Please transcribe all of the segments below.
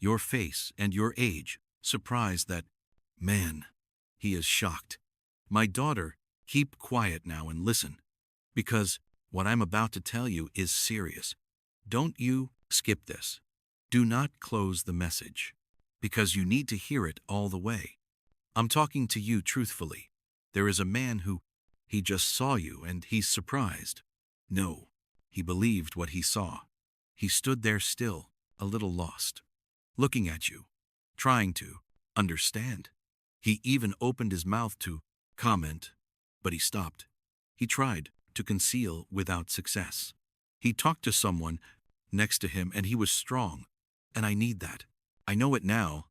your face and your age, surprised that, man, he is shocked. My daughter, keep quiet now and listen, because what I'm about to tell you is serious. Don't you skip this. Do not close the message, because you need to hear it all the way. I'm talking to you truthfully. There is a man who, he just saw you and he's surprised. No, he believed what he saw. He stood there still, a little lost, looking at you, trying to understand. He even opened his mouth to comment, but he stopped. He tried to conceal without success. He talked to someone next to him and he was strong, and I need that. I know it now,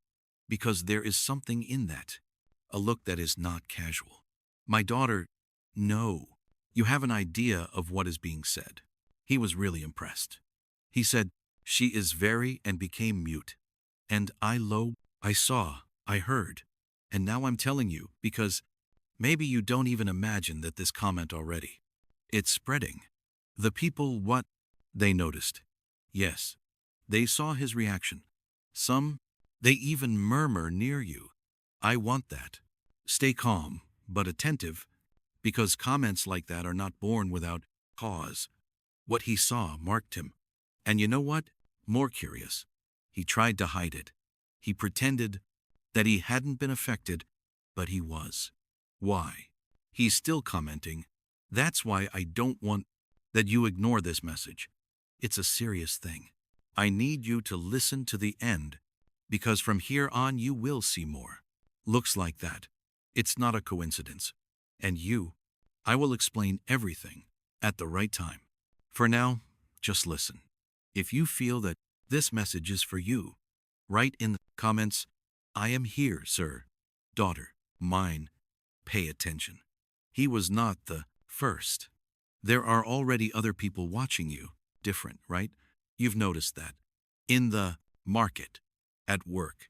because there is something in that, a look that is not casual. My daughter, no, you have an idea of what is being said. He was really impressed. He said, she is very, and became mute. And I saw, I heard. And now I'm telling you, because maybe you don't even imagine that this comment already. It's spreading. The people, what? They noticed. Yes, they saw his reaction. Some, they even murmur near you. I want that. Stay calm, but attentive, because comments like that are not born without cause. What he saw marked him. And you know what? More curious. He tried to hide it. He pretended that he hadn't been affected, but he was. Why? He's still commenting. That's why I don't want that you ignore this message. It's a serious thing. I need you to listen to the end, because from here on you will see more. Looks like that. It's not a coincidence. And I will explain everything at the right time. For now, just listen. If you feel that this message is for you, write in the comments, I am here, sir. Daughter, mine, pay attention. He was not the first. There are already other people watching you. Different, right? You've noticed that. In the market, at work,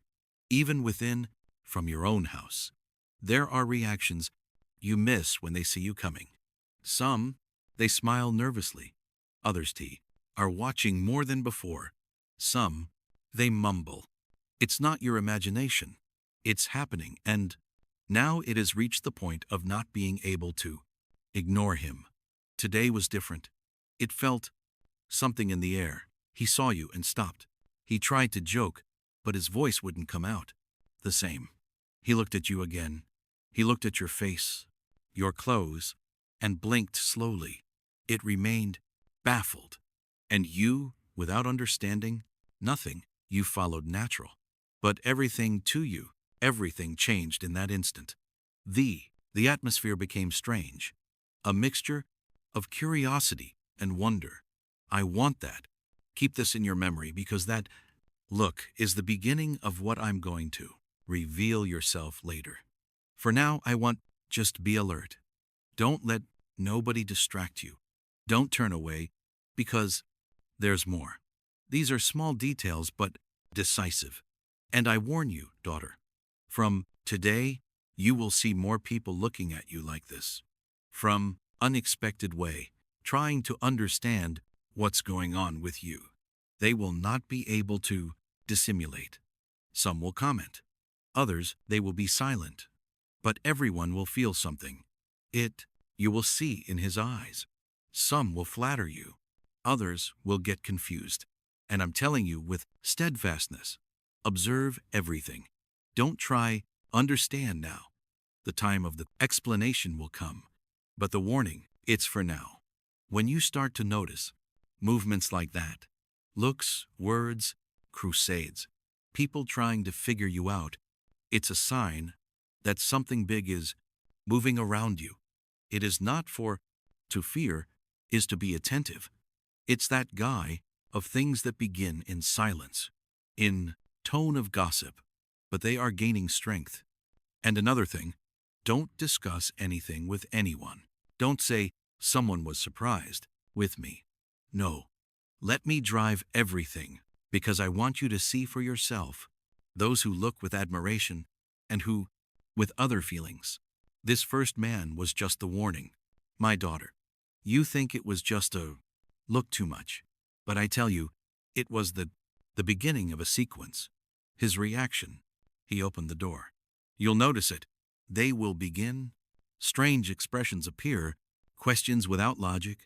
even within, from your own house. There are reactions you miss when they see you coming. Some, they smile nervously. Others, are watching more than before. Some, they mumble. It's not your imagination. It's happening, and now it has reached the point of not being able to ignore him. Today was different. It felt something in the air. He saw you and stopped. He tried to joke, but his voice wouldn't come out. The same. He looked at you again. He looked at your face, your clothes, and blinked slowly. It remained baffled. And you, without understanding, nothing, you followed natural. But everything to you, everything changed in that instant. The atmosphere became strange. A mixture of curiosity and wonder. I want that. Keep this in your memory, because that look is the beginning of what I'm going to reveal yourself later. For now, I want just be alert. Don't let nobody distract you. Don't turn away, because there's more. These are small details, but decisive. And I warn you, daughter, from today, you will see more people looking at you like this. From unexpected way, trying to understand what's going on with you. They will not be able to dissimulate. Some will comment. Others, they will be silent. But everyone will feel something. You will see in his eyes. Some will flatter you. Others will get confused. And I'm telling you with steadfastness, observe everything. Don't try, understand now. The time of the explanation will come. But the warning, it's for now. When you start to notice movements like that, looks, words, crusades, people trying to figure you out, it's a sign that something big is moving around you. It is not to fear, is to be attentive. It's that guy of things that begin in silence, in tone of gossip, but they are gaining strength. And another thing, don't discuss anything with anyone. Don't say, someone was surprised with me. No, let me drive everything, because I want you to see for yourself those who look with admiration and who, with other feelings. This first man was just the warning. My daughter, you think it was just a look too much, but I tell you, it was the beginning of a sequence. His reaction. He opened the door. You'll notice it. They will begin. Strange expressions appear, questions without logic,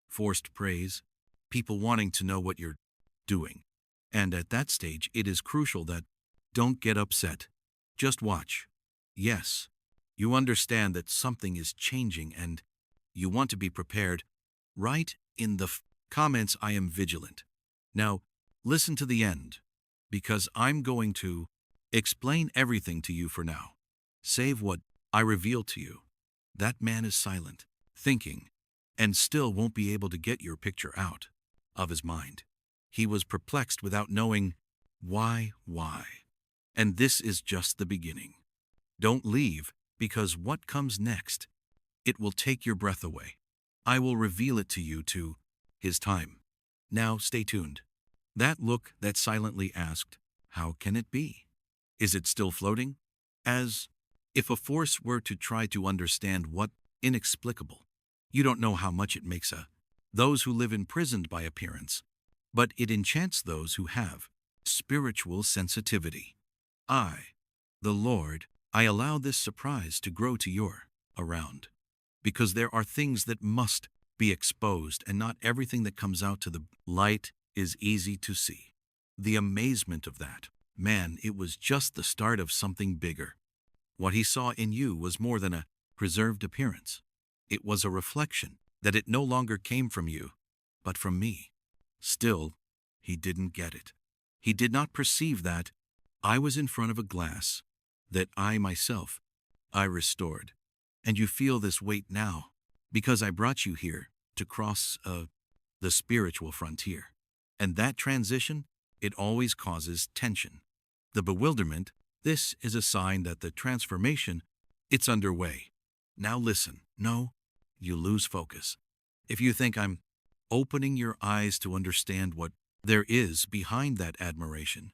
forced praise, people wanting to know what you're doing. And at that stage, it is crucial that don't get upset. Just watch. Yes, you understand that something is changing and you want to be prepared. Write in the comments, I am vigilant. Now, listen to the end, because I'm going to explain everything to you for now. Save what I reveal to you. That man is silent, thinking, and still won't be able to get your picture out of his mind. He was perplexed without knowing why. And this is just the beginning. Don't leave, because what comes next, it will take your breath away. I will reveal it to you to his time. Now stay tuned. That look that silently asked, how can it be? Is it still floating? As if a force were to try to understand what inexplicable. You don't know how much it makes those who live imprisoned by appearance, but it enchants those who have spiritual sensitivity. I, the Lord, I allow this surprise to grow to your around, because there are things that must be exposed, and not everything that comes out to the light is easy to see. The amazement of that man, it was just the start of something bigger. What he saw in you was more than a preserved appearance. It was a reflection that it no longer came from you, but from me. Still, he didn't get it. He did not perceive that I was in front of a glass, that I myself, I restored. And you feel this weight now, because I brought you here to cross the spiritual frontier. And that transition, it always causes tension. The bewilderment, this is a sign that the transformation, it's underway. Now listen. No, you lose focus. If you think I'm opening your eyes to understand what there is behind that admiration,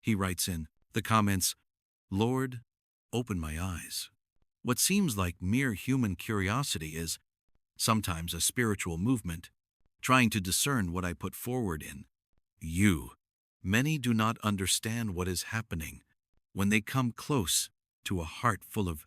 he writes in the comments, Lord, open my eyes. What seems like mere human curiosity is sometimes a spiritual movement, trying to discern what I put forward in you. Many do not understand what is happening when they come close to a heart full of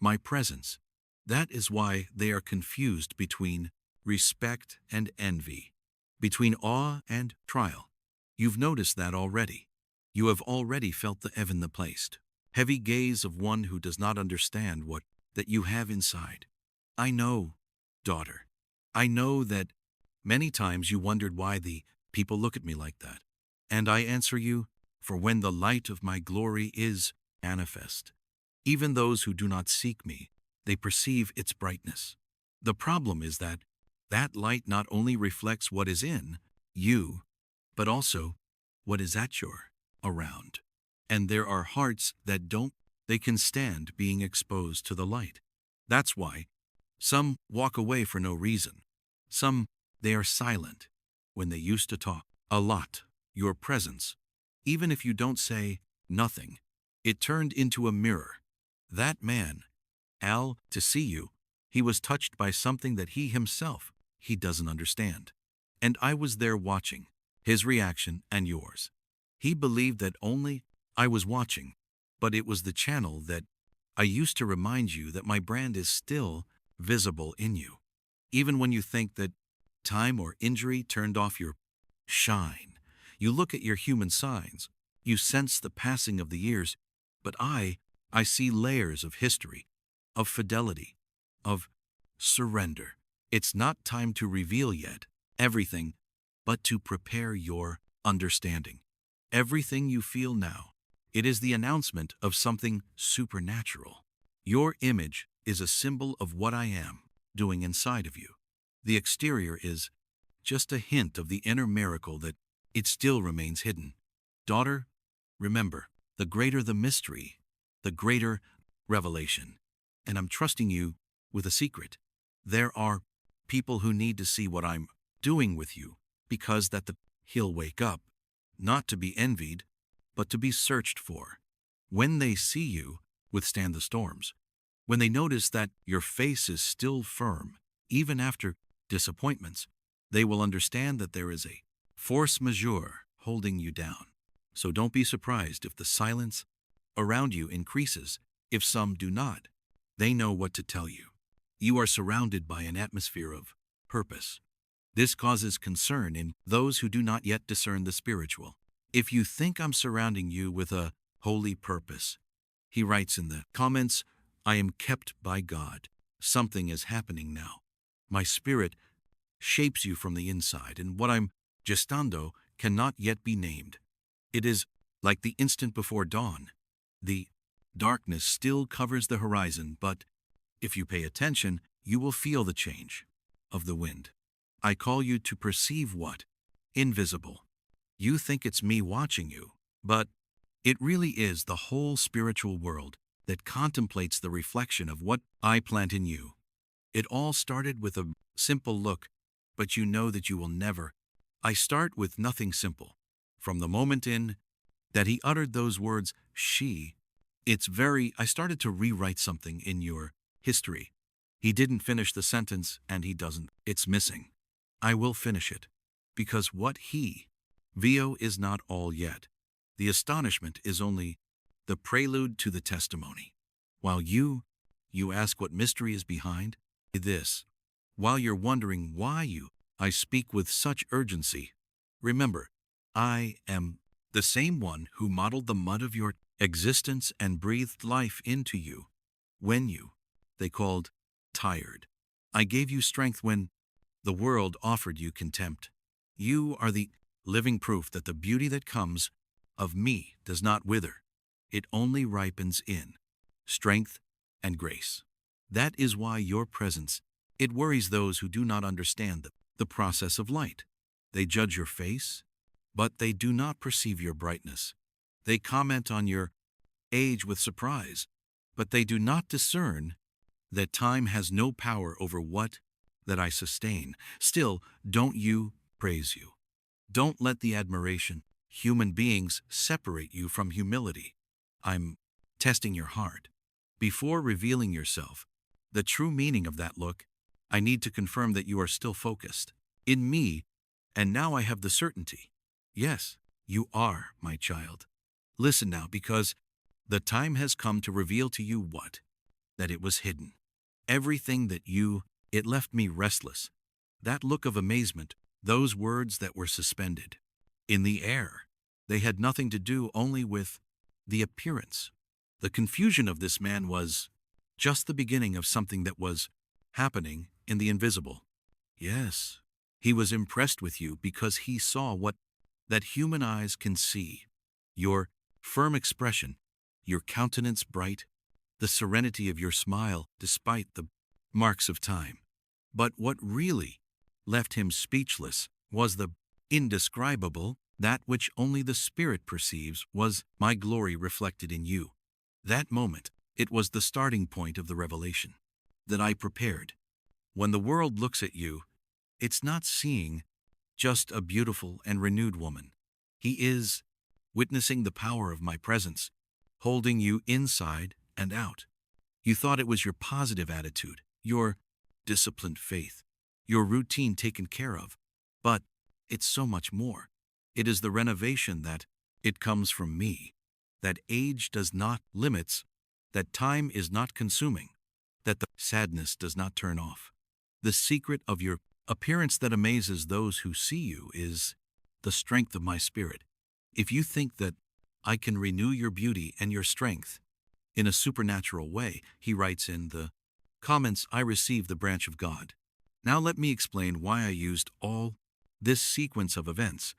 my presence. That is why they are confused between respect and envy, between awe and trial. You've noticed that already. You have already felt the heaven placed, heavy gaze of one who does not understand what that you have inside. I know, daughter. I know that many times you wondered why the people look at me like that. And I answer you, for when the light of my glory is manifest, even those who do not seek me, they perceive its brightness. The problem is that that light not only reflects what is in you, but also what is at your around. And there are hearts that they can stand being exposed to the light. That's why some walk away for no reason. Some, they are silent when they used to talk a lot. Your presence, even if you don't say nothing, it turned into a mirror. That man, Al, to see you, he was touched by something that he himself, he doesn't understand. And I was there watching his reaction and yours. He believed that only I was watching, but it was the channel that I used to remind you that my brand is still visible in you. Even when you think that time or injury turned off your shine, you look at your human signs, you sense the passing of the years, but I see layers of history, of fidelity, of surrender. It's not time to reveal yet everything, but to prepare your understanding. Everything you feel now, it is the announcement of something supernatural. Your image is a symbol of what I am doing inside of you. The exterior is just a hint of the inner miracle that it still remains hidden. Daughter, remember, the greater the mystery, the greater revelation. And I'm trusting you with a secret. There are people who need to see what I'm doing with you, because that he'll wake up, not to be envied, but to be searched for. When they see you withstand the storms, when they notice that your face is still firm, even after disappointments, they will understand that there is a force majeure holding you down. So don't be surprised if the silence around you increases, if some do not. They know what to tell you. You are surrounded by an atmosphere of purpose. This causes concern in those who do not yet discern the spiritual. If you think I'm surrounding you with a holy purpose, he writes in the comments, I am kept by God. Something is happening now. My spirit shapes you from the inside, and what I'm gestando cannot yet be named. It is like the instant before dawn. The darkness still covers the horizon, but if you pay attention, you will feel the change of the wind. I call you to perceive what? Invisible. You think it's me watching you, but it really is the whole spiritual world that contemplates the reflection of what I plant in you. It all started with a simple look, but you know that you will never. I start with nothing simple. From the moment in that he uttered those words, I started to rewrite something in your history. He didn't finish the sentence, and he doesn't. It's missing. I will finish it. Because what Vio is not all yet. The astonishment is only the prelude to the testimony. While you ask what mystery is behind this. While you're wondering why I speak with such urgency. Remember, I am the same one who modeled the mud of your existence and breathed life into you. When they called tired. I gave you strength when the world offered you contempt. You are the living proof that the beauty that comes of me does not wither. It only ripens in strength and grace. That is why your presence, it worries those who do not understand the process of light. They judge your face, but they do not perceive your brightness. They comment on your age with surprise, but they do not discern that time has no power over what that I sustain. Still, don't you praise you. Don't let the admiration, human beings, separate you from humility. I'm testing your heart. Before revealing yourself, the true meaning of that look, I need to confirm that you are still focused in me, and now I have the certainty. Yes, you are, my child. Listen now, because the time has come to reveal to you what? That it was hidden. Everything that it left me restless. That look of amazement, those words that were suspended in the air. They had nothing to do only with the appearance. The confusion of this man was just the beginning of something that was happening in the invisible. Yes, he was impressed with you because he saw what that human eyes can see. Your firm expression, your countenance bright, the serenity of your smile despite the marks of time. But what really left him speechless was the indescribable, that which only the Spirit perceives, was my glory reflected in you. That moment, it was the starting point of the revelation that I prepared. When the world looks at you, it's not seeing just a beautiful and renewed woman. He is witnessing the power of my presence, holding you inside and out. You thought it was your positive attitude, your disciplined faith, your routine taken care of. But it's so much more. It is the renovation that it comes from me, that age does not limits, that time is not consuming, that the sadness does not turn off. The secret of your appearance that amazes those who see you is the strength of my spirit. If you think that I can renew your beauty and your strength in a supernatural way, he writes in the comments, I receive the branch of God. Now let me explain why I used all this sequence of events.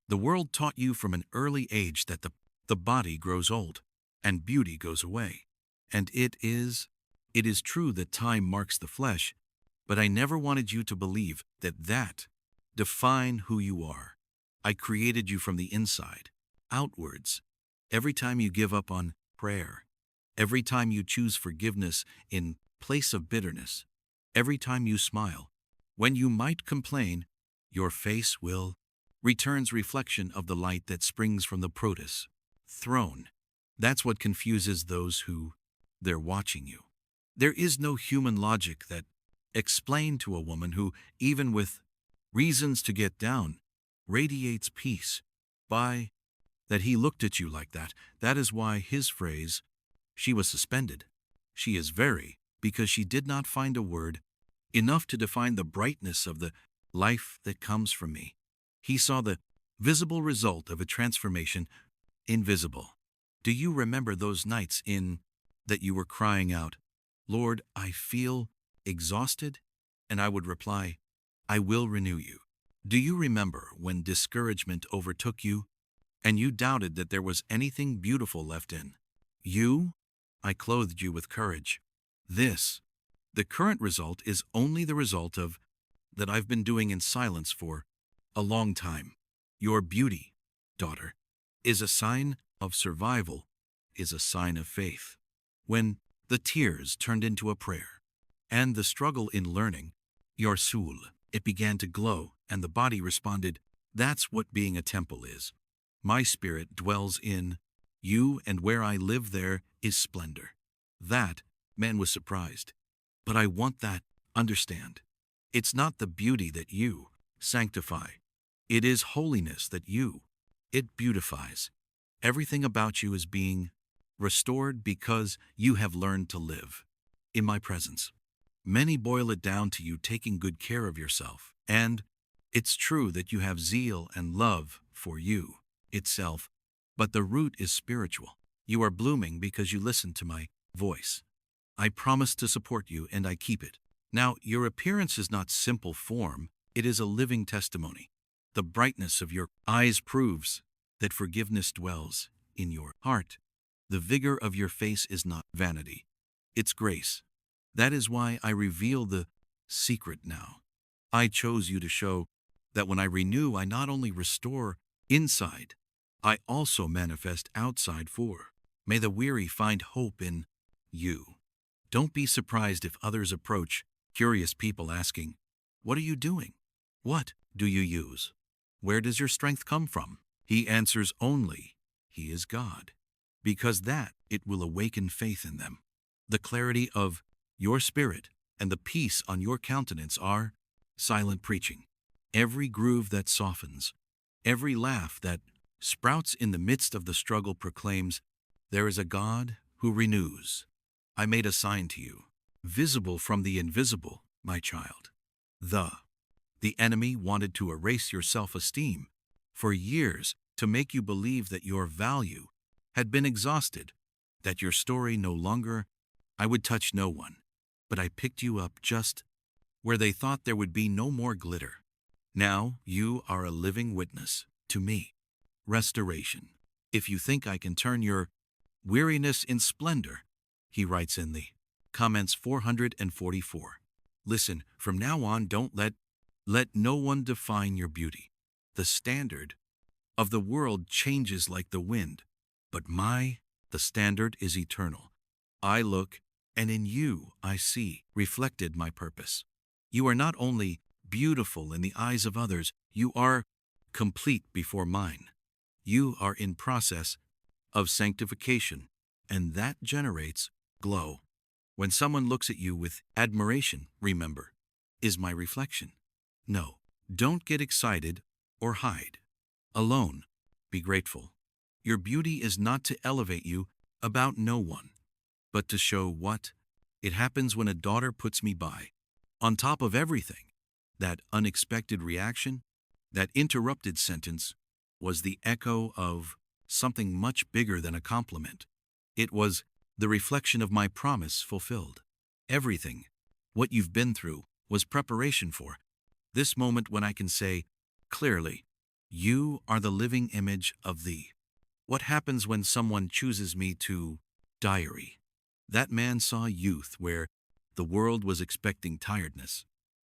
The world taught you from an early age that the body grows old and beauty goes away. And it is true that time marks the flesh, but I never wanted you to believe that define who you are. I created you from the inside, outwards. Every time you give up on prayer, every time you choose forgiveness in place of bitterness, every time you smile, when you might complain, your face will returns reflection of the light that springs from the protus throne. That's what confuses those who they're watching you. There is no human logic that explain to a woman who, even with reasons to get down, radiates peace by That he looked at you like that, that is why his phrase, she was suspended. She is very, because she did not find a word enough to define the brightness of the life that comes from me. He saw the visible result of a transformation, invisible. Do you remember those nights that you were crying out, Lord, I feel exhausted? And I would reply, I will renew you. Do you remember when discouragement overtook you and you doubted that there was anything beautiful left in you? I clothed you with courage. The current result is only the result of that I've been doing in silence for a long time. Your beauty, daughter, is a sign of survival, is a sign of faith. When the tears turned into a prayer, and the struggle in learning, your soul, it began to glow, and the body responded, that's what being a temple is. My spirit dwells in you, and where I live there is splendor. That man was surprised. But I want that, understand. It's not the beauty that you sanctify. It is holiness that it beautifies. Everything about you is being restored because you have learned to live in my presence. Many boil it down to you taking good care of yourself, and it's true that you have zeal and love for you itself, but the root is spiritual. You are blooming because you listen to my voice. I promise to support you, and I keep it. Now, your appearance is not simple form, it is a living testimony. The brightness of your eyes proves that forgiveness dwells in your heart. The vigor of your face is not vanity, it's grace. That is why I reveal the secret now. I chose you to show that when I renew, I not only restore inside, I also manifest outside for. May the weary find hope in you. Don't be surprised if others approach, curious people asking, what are you doing? What do you use? Where does your strength come from? He answers only, He is God, because that it will awaken faith in them. The clarity of your spirit and the peace on your countenance are silent preaching. Every groove that softens, every laugh that sprouts in the midst of the struggle proclaims, there is a God who renews. I made a sign to you, visible from the invisible, my child. The enemy wanted to erase your self-esteem for years to make you believe that your value had been exhausted, that your story no longer, I would touch no one, but I picked you up just where they thought there would be no more glitter. Now you are a living witness to me. Restoration. If you think I can turn your weariness in splendor, he writes in the comments 444. Listen, from now on, don't let no one define your beauty. The standard of the world changes like the wind, but the standard is eternal. I look, and in you I see reflected my purpose. You are not only beautiful in the eyes of others, you are complete before mine. You are in process of sanctification, and that generates glow. When someone looks at you with admiration, remember, is my reflection. No, don't get excited or hide. Alone, be grateful. Your beauty is not to elevate you about no one, but to show what it happens when a daughter puts me by. On top of everything, that unexpected reaction, that interrupted sentence, was the echo of something much bigger than a compliment. It was the reflection of my promise fulfilled. Everything, what you've been through, was preparation for this moment when I can say, clearly, you are the living image of thee. What happens when someone chooses me to diary? That man saw youth where the world was expecting tiredness.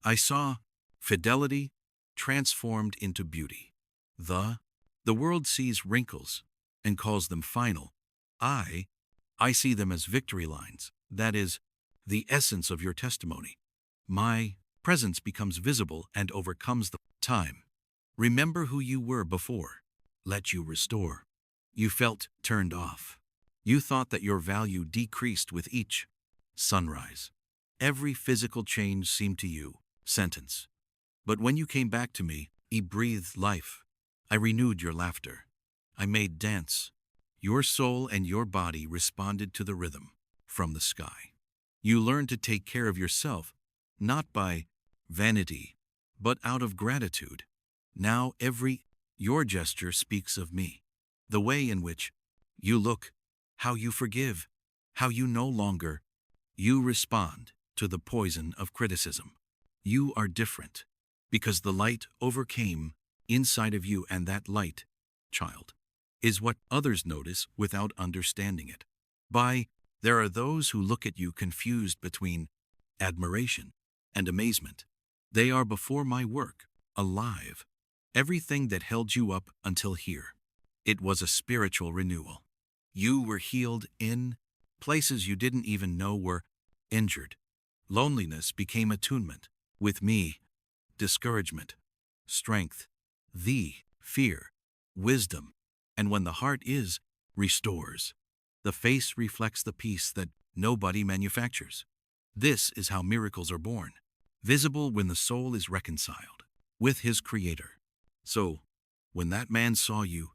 I saw fidelity transformed into beauty. The world sees wrinkles and calls them final. I see them as victory lines. That is the essence of your testimony. My presence becomes visible and overcomes the time. Remember who you were before. Let you restore. You felt turned off. You thought that your value decreased with each sunrise. Every physical change seemed to you sentence. But when you came back to me, he breathed life. I renewed your laughter. I made dance. Your soul and your body responded to the rhythm from the sky. You learned to take care of yourself, not by vanity, but out of gratitude. Now your gesture speaks of me. The way in which you look, how you forgive, how you no longer, you respond to the poison of criticism. You are different because the light overcame inside of you, and that light, child, is what others notice without understanding it. There are those who look at you confused between admiration and amazement. They are before my work, alive. Everything that held you up until here, it was a spiritual renewal. You were healed in places you didn't even know were injured. Loneliness became attunement. With me, discouragement, strength, fear, wisdom. And when the heart is restores, the face reflects the peace that nobody manufactures. This is how miracles are born, visible when the soul is reconciled with his Creator. So, when that man saw you,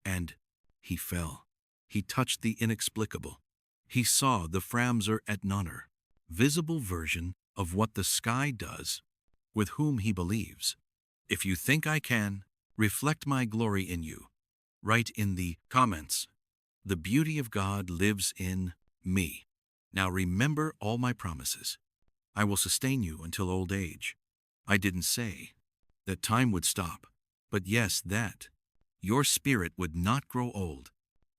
and he fell, he touched the inexplicable. He saw the Framser et Nonner, visible version of what the sky does with whom he believes. If you think I can reflect my glory in you, write in the comments, the beauty of God lives in me. Now remember all my promises. I will sustain you until old age. I didn't say that time would stop, but yes, that your spirit would not grow old.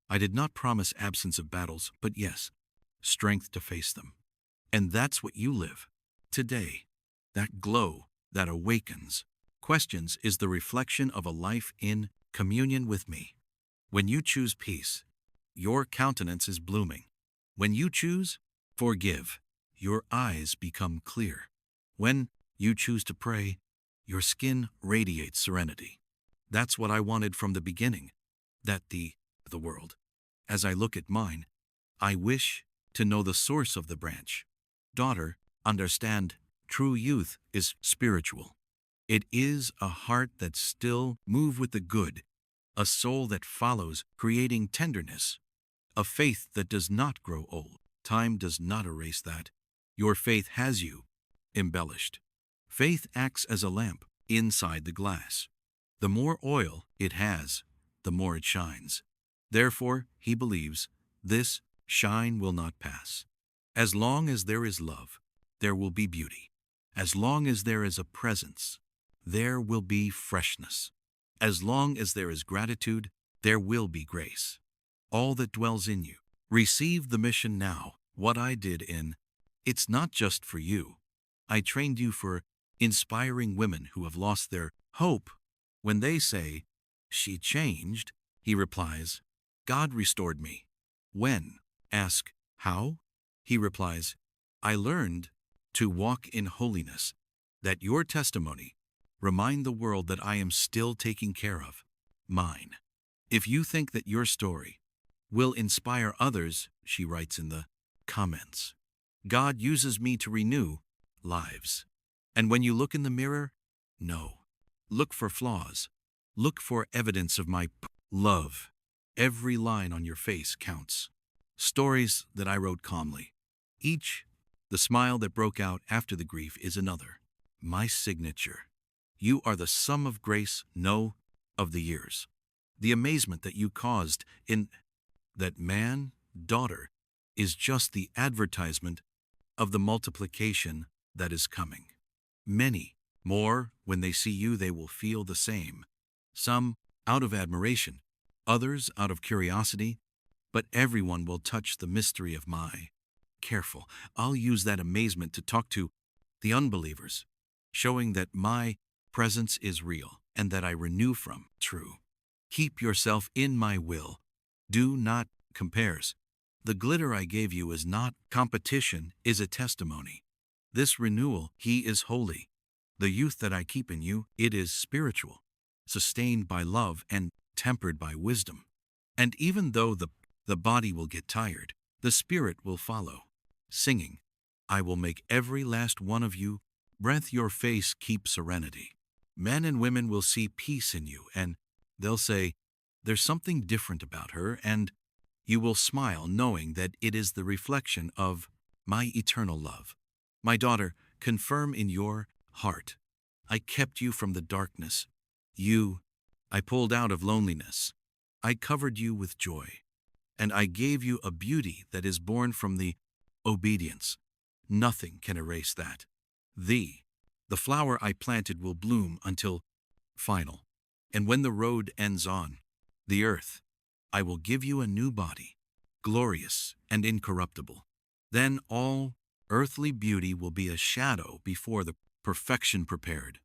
I did not promise absence of battles, but yes, strength to face them. And that's what you live today. That glow that awakens questions is the reflection of a life in communion with me. When you choose peace, your countenance is blooming. When you choose forgive, your eyes become clear. When you choose to pray, your skin radiates serenity. That's what I wanted from the beginning, that the world. As I look at mine, I wish to know the source of the branch. Daughter, understand, true youth is spiritual. It is a heart that still moves with the good, a soul that follows, creating tenderness, a faith that does not grow old. Time does not erase that. Your faith has you embellished. Faith acts as a lamp inside the glass. The more oil it has, the more it shines. Therefore, he believes, this shine will not pass. As long as there is love, there will be beauty. As long as there is a presence, there will be freshness. As long as there is gratitude, there will be grace. All that dwells in you. Receive the mission now. What I did it's not just for you. I trained you for inspiring women who have lost their hope. When they say, she changed, he replies, God restored me. When? Ask, how? He replies, I learned to walk in holiness, that your testimony remind the world that I am still taking care of mine. If you think that your story will inspire others, she writes in the comments, God uses me to renew lives. And when you look in the mirror, no. Look for flaws. Look for evidence of my love. Every line on your face counts. Stories that I wrote calmly. The smile that broke out after the grief is another. My signature. You are the sum of grace, of the years. The amazement that you caused in that man, daughter, is just the advertisement of the multiplication that is coming. Many more, when they see you, they will feel the same. Some out of admiration, others out of curiosity, but everyone will touch the mystery of my careful. I'll use that amazement to talk to the unbelievers, showing that my presence is real and that I renew from true. Keep yourself in my will. Do not compares. The glitter I gave you is not competition, is a testimony. This renewal, he is holy. The youth that I keep in you, it is spiritual, sustained by love and tempered by wisdom. And even though the body will get tired, the spirit will follow, singing, I will make every last one of you breath your face keep serenity. Men and women will see peace in you, and they'll say, There's something different about her, and you will smile knowing that it is the reflection of my eternal love. My daughter, confirm in your heart. I kept you from the darkness. I pulled out of loneliness. I covered you with joy. And I gave you a beauty that is born from the obedience. Nothing can erase that. The flower I planted will bloom until final. And when the road ends on the earth, I will give you a new body, glorious and incorruptible. Then all earthly beauty will be a shadow before the perfection prepared.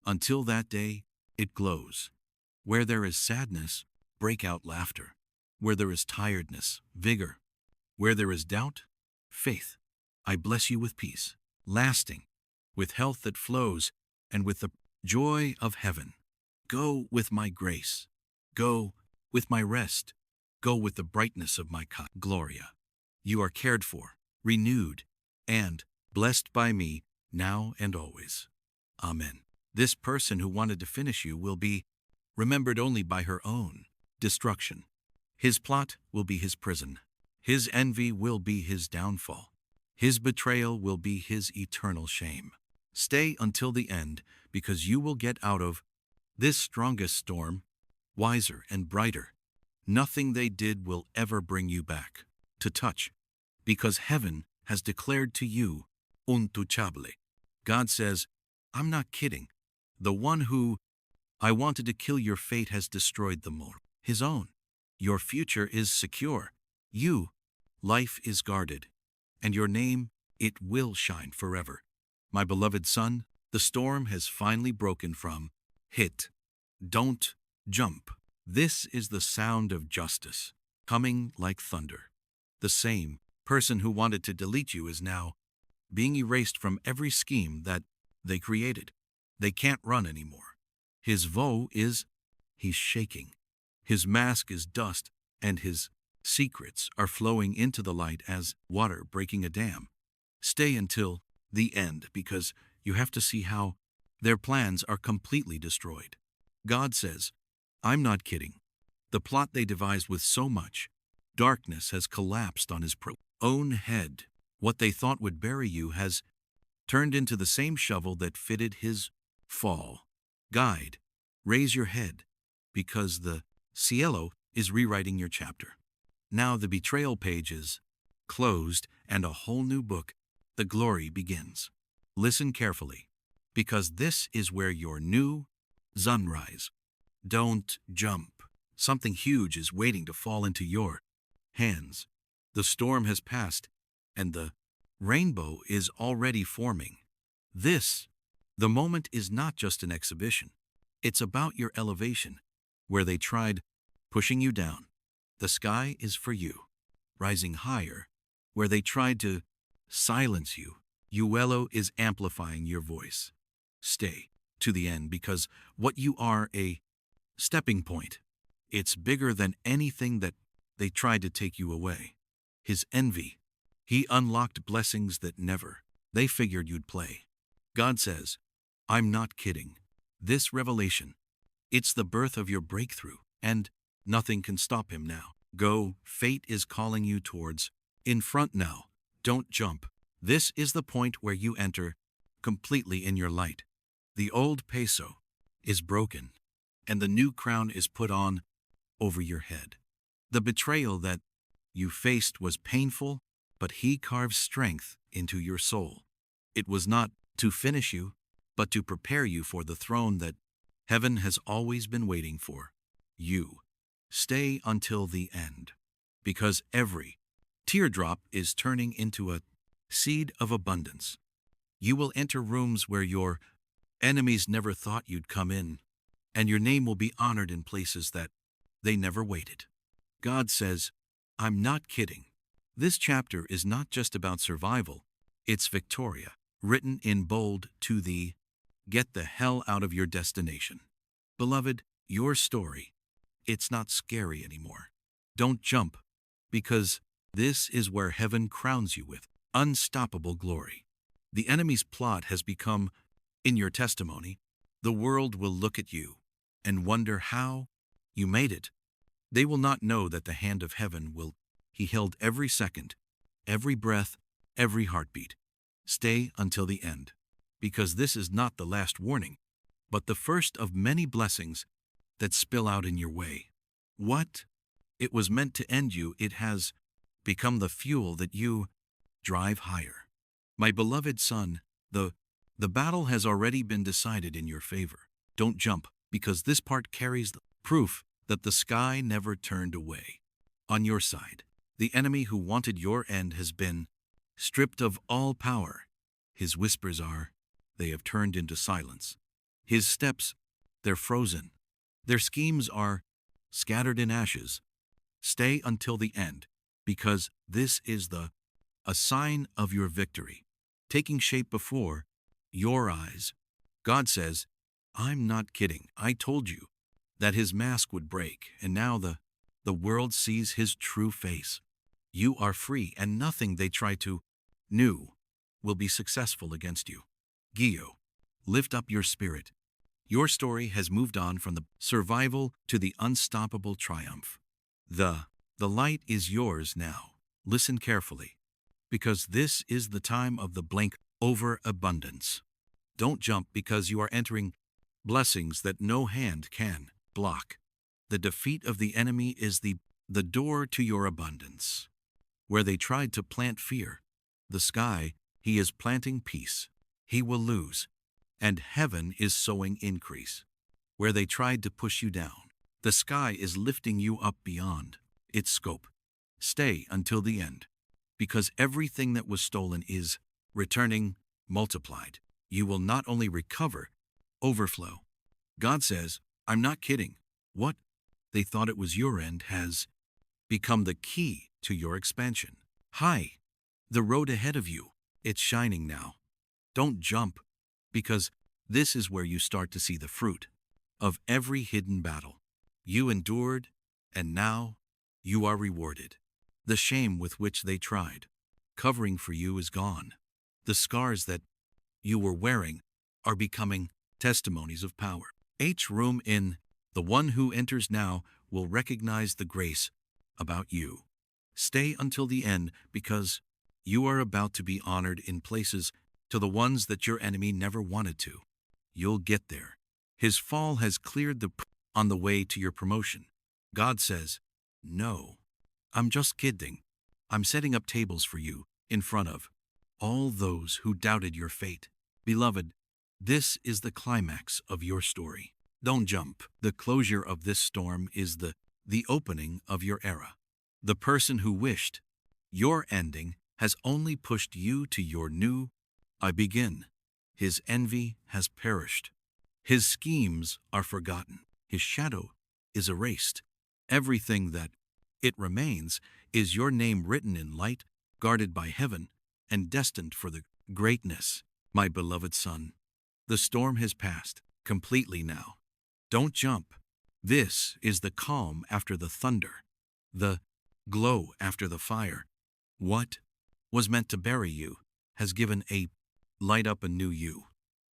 Until that day, it glows. Where there is sadness, break out laughter. Where there is tiredness, vigor. Where there is doubt, faith. I bless you with peace, lasting, with health that flows, and with the joy of heaven. Go with my grace. Go with my rest. Go with the brightness of my Gloria. You are cared for, renewed, and blessed by me now and always. Amen. This person who wanted to finish you will be remembered only by her own destruction. His plot will be his prison. His envy will be his downfall. His betrayal will be his eternal shame. Stay until the end, because you will get out of this strongest storm, wiser and brighter. Nothing they did will ever bring you back to touch, because heaven has declared to you, untouchable. God says, I'm not kidding. The one who I wanted to kill your fate has destroyed them all. His own. Your future is secure. Life is guarded. And your name, it will shine forever. My beloved son, the storm has finally broken from hit. Don't jump. This is the sound of justice, coming like thunder. The same person who wanted to delete you is now being erased from every scheme that they created. They can't run anymore. His he's shaking. His mask is dust, and his secrets are flowing into the light as water breaking a dam. Stay until the end, because you have to see how their plans are completely destroyed. God says, I'm not kidding. The plot they devised with so much darkness has collapsed on his own head. What they thought would bury you has turned into the same shovel that fitted his fall. Guide, raise your head, because the cielo is rewriting your chapter. Now the betrayal page is closed and a whole new book, the glory, begins. Listen carefully, because this is where your new sunrise. Don't jump. Something huge is waiting to fall into your hands. The storm has passed, and the rainbow is already forming. The moment is not just an exhibition. It's about your elevation. Where they tried pushing you down, the sky is for you. Rising higher, where they tried to silence you, Uello is amplifying your voice. Stay to the end, because what you are, a stepping point. It's bigger than anything that they tried to take you away. His envy, he unlocked blessings that never they figured you'd play. God says, I'm not kidding. This revelation, it's the birth of your breakthrough, and nothing can stop him now. Go, fate is calling you towards in front now. Don't jump. This is the point where you enter completely in your light. The old peso is broken, and the new crown is put on over your head. The betrayal that you faced was painful, but he carved strength into your soul. It was not to finish you, but to prepare you for the throne that heaven has always been waiting for. You stay until the end, because every teardrop is turning into a seed of abundance. You will enter rooms where your enemies never thought you'd come in, and your name will be honored in places that they never waited. God says, I'm not kidding. This chapter is not just about survival, it's Victoria, written in bold to the get the hell out of your destination. Beloved, your story, it's not scary anymore. Don't jump, because this is where heaven crowns you with unstoppable glory. The enemy's plot has become, in your testimony, the world will look at you and wonder how you made it. They will not know that the hand of heaven will. He held every second, every breath, every heartbeat. Stay until the end, because this is not the last warning, but the first of many blessings that spill out in your way. What? It was meant to end you. It has become the fuel that you drive higher. My beloved son, the battle has already been decided in your favor. Don't jump, because this part carries the proof that the sky never turned away. On your side, the enemy who wanted your end has been stripped of all power. His whispers they have turned into silence. His steps, they're frozen. Their schemes are scattered in ashes. Stay until the end, because this is a sign of your victory, taking shape before your eyes. God says, I'm not kidding. I told you that his mask would break, and now the world sees his true face. You are free, and nothing they try to new will be successful against you. Gio, lift up your spirit. Your story has moved on from the survival to the unstoppable triumph. The light is yours now. Listen carefully, because this is the time of the blank overabundance. Don't jump, because you are entering blessings that no hand can block. The defeat of the enemy is the door to your abundance. Where they tried to plant fear, the sky, he is planting peace. He will lose, and heaven is sowing increase. Where they tried to push you down, the sky is lifting you up beyond its scope. Stay until the end, because everything that was stolen is returning multiplied. You will not only recover, overflow. God says, I'm not kidding. What they thought it was your end has become the key to your expansion. Hi, the road ahead of you, it's shining now. Don't jump, because this is where you start to see the fruit of every hidden battle. You endured, and now you are rewarded. The shame with which they tried covering for you is gone. The scars that you were wearing are becoming testimonies of power. Room in. The one who enters now will recognize the grace about you. Stay until the end, because you are about to be honored in places to the ones that your enemy never wanted to. You'll get there. His fall has cleared on the way to your promotion. God says, no, I'm just kidding. I'm setting up tables for you in front of all those who doubted your fate. Beloved, this is the climax of your story. Don't jump. The closure of this storm is the opening of your era. The person who wished your ending has only pushed you to your new I begin. His envy has perished. His schemes are forgotten. His shadow is erased. Everything that it remains is your name written in light, guarded by heaven, and destined for the greatness. My beloved son, the storm has passed completely now. Don't jump. This is the calm after the thunder, the glow after the fire. What was meant to bury you has given a light up a new you.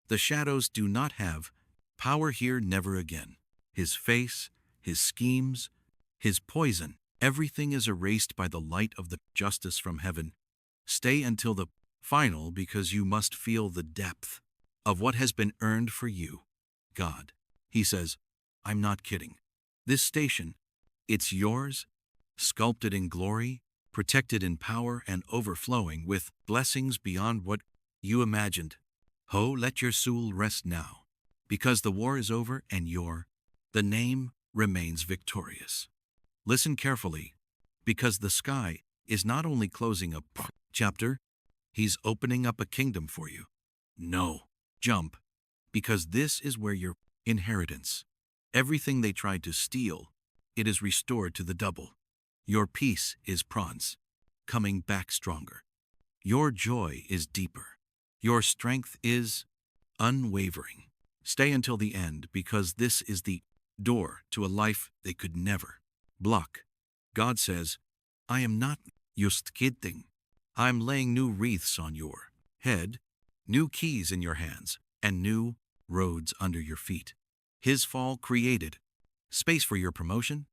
The shadows do not have power here, never again. His face, his schemes, his poison, everything is erased by the light of the justice from heaven. Stay until the final, because you must feel the depth of what has been earned for you. God, he says, I'm not kidding. This station, it's yours, sculpted in glory, protected in power, and overflowing with blessings beyond what you imagined. Ho, let your soul rest now, because the war is over and the name remains victorious. Listen carefully, because the sky is not only closing a chapter, he's opening up a kingdom for you. No, jump, because this is where your inheritance. Everything they tried to steal, it is restored to the double. Your peace is prawns, coming back stronger. Your joy is deeper. Your strength is unwavering. Stay until the end, because this is the door to a life they could never block. God says, I am not just kidding. I'm laying new wreaths on your head, new keys in your hands, and new roads under your feet. His fall created space for your promotion,